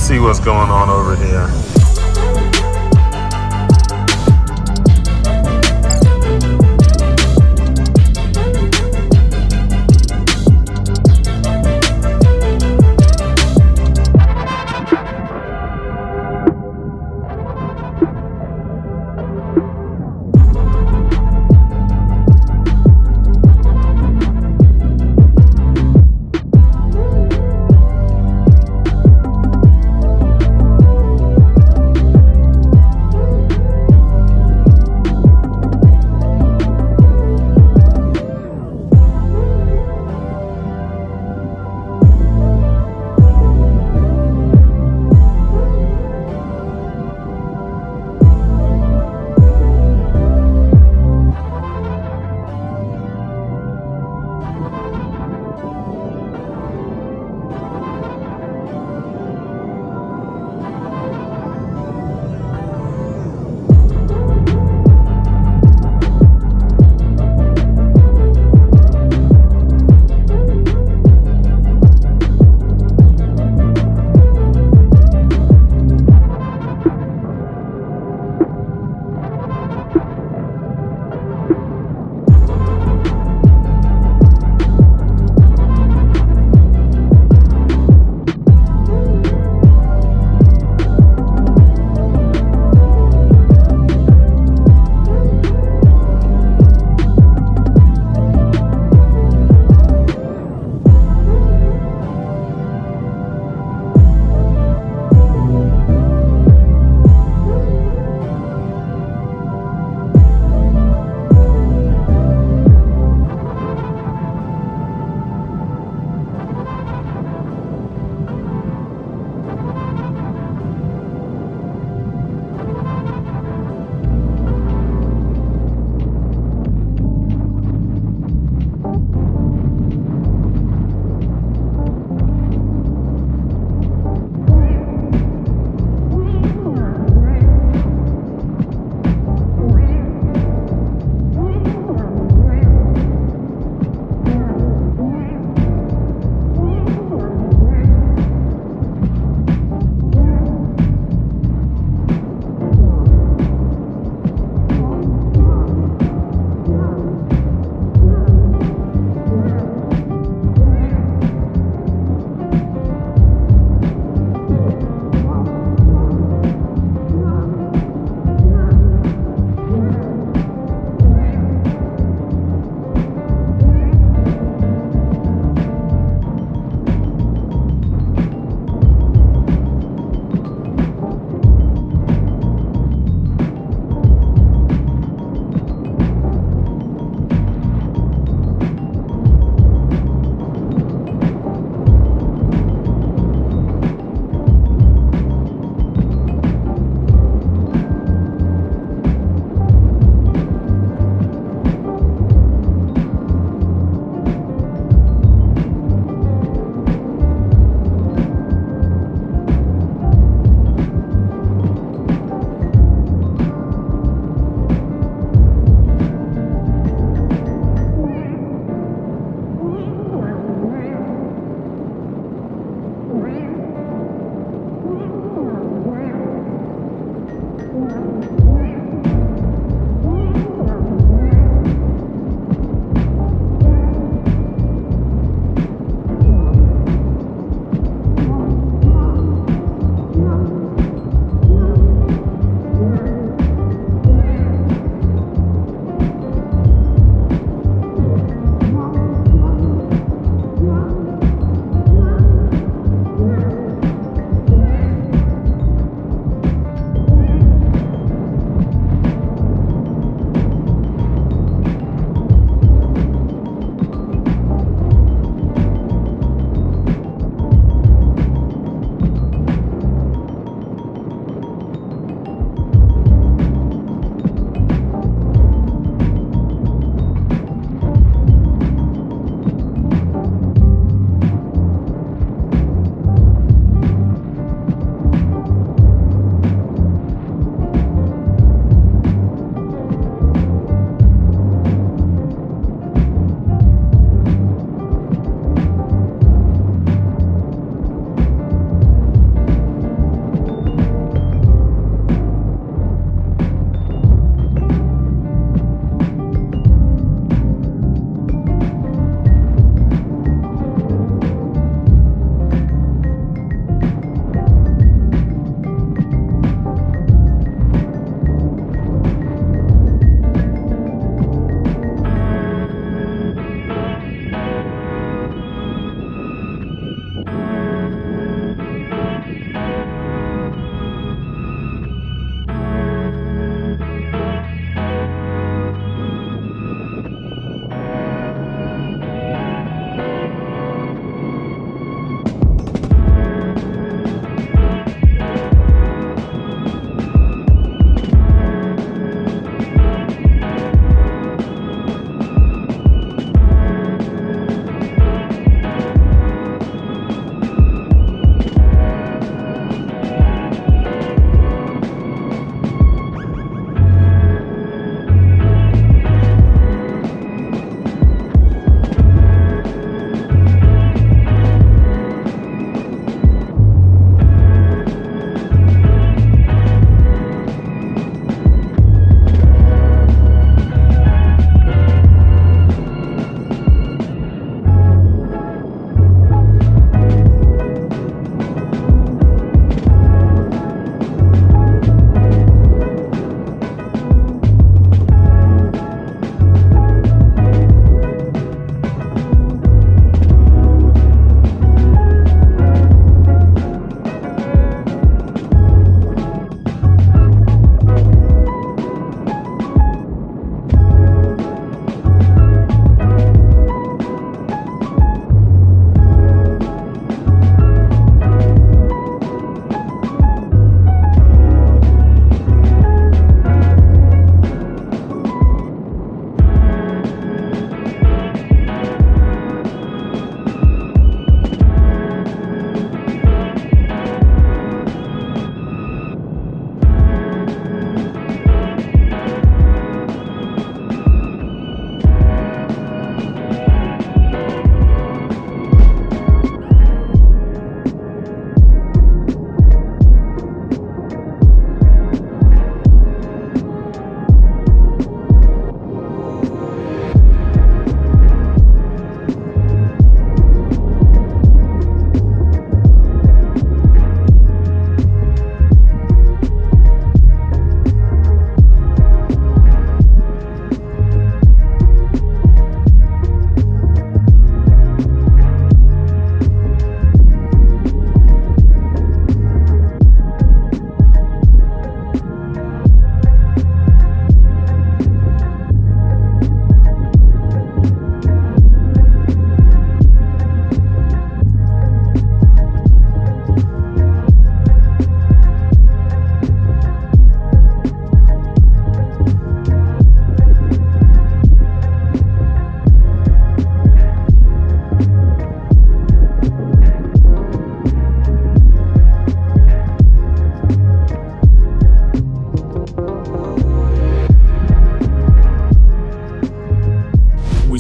see what's going on over here.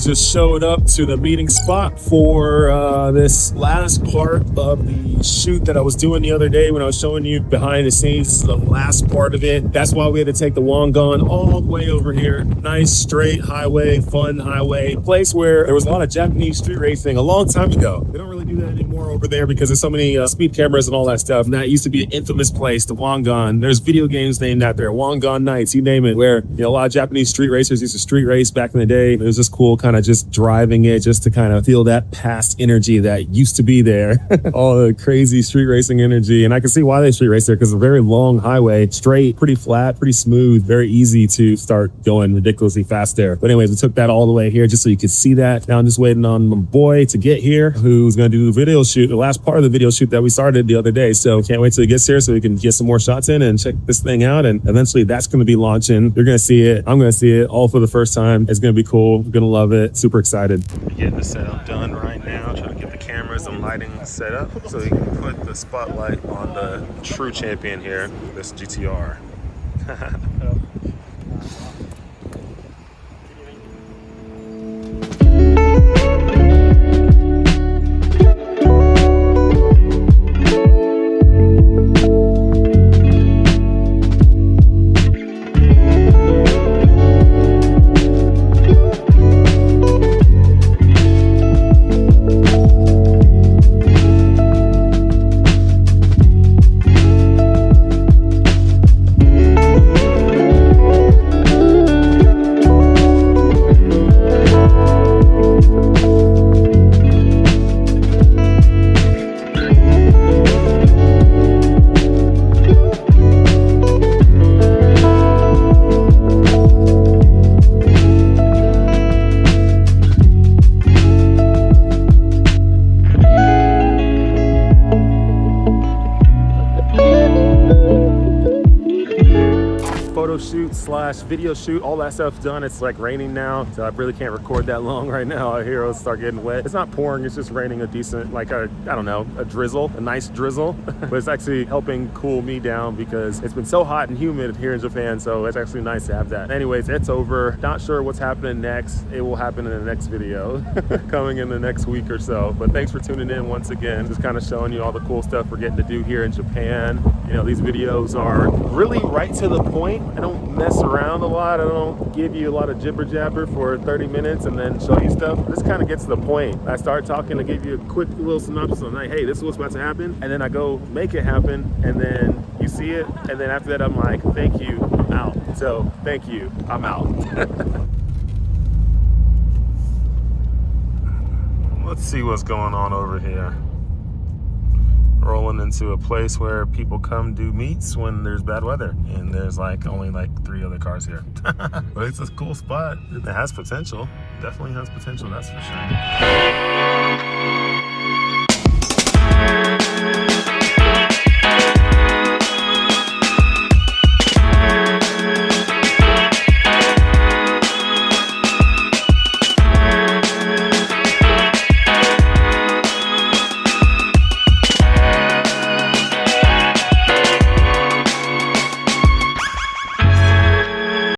just showed up to the meeting spot for this last part of the shoot that I was doing the other day when I was showing you behind the scenes. This is the last part of it. That's why we had to take the Wangan all the way over here. Nice straight highway, fun highway, place where there was a lot of Japanese street racing a long time ago. They don't really do that anymore over there because there's so many speed cameras and all that stuff. And that used to be an infamous place, the Wangan. There's video games named out there, Wangan Nights, you name it, where a lot of Japanese street racers used to street race back in the day. It was just cool kind of just driving it just to kind of feel that past energy that used to be there. All the crazy street racing energy. And I can see why they street race there, because it's a very long highway, straight, pretty flat, pretty smooth, very easy to start going ridiculously fast there. But anyways, we took that all the way here just so you could see that. Now I'm just waiting on my boy to get here, who's going to do the video shoot, the last part of the video shoot that we started the other day. So can't wait till he gets here so we can get some more shots in and check this thing out. And eventually that's going to be launching. You're going to see it. I'm going to see it all for the first time. It's going to be cool. We're going to love it. Super excited. Getting the setup done right now. Trying to get the cameras and lighting set up so we can put the spotlight on the true champion here, this GT-R. Shoot slash video shoot, all that stuff's done. It's like raining now, so I really can't record that long right now. I hear it'll start getting wet. It's not pouring, it's just raining a decent, like I don't know, a drizzle, a nice drizzle. But it's actually helping cool me down because it's been so hot and humid here in Japan, so it's actually nice to have that. Anyways, it's over. Not sure what's happening next. It will happen in the next video coming in the next week or so. But thanks for tuning in once again. Just kind of showing you all the cool stuff we're getting to do here in Japan. You know, these videos are really right to the point. I don't mess around a lot. I don't give you a lot of jibber jabber for 30 minutes and then show you stuff. This kind of gets to the point. I start talking to give you a quick little synopsis on like, hey, this is what's about to happen, and then I go make it happen, and then you see it, and then after that I'm like, thank you, I'm out. So thank you, I'm out. Let's see what's going on over here. Rolling into a place where people come do meets when there's bad weather, and there's like only like 3 other cars here. But it's a cool spot. It has potential. Definitely has potential, that's for sure.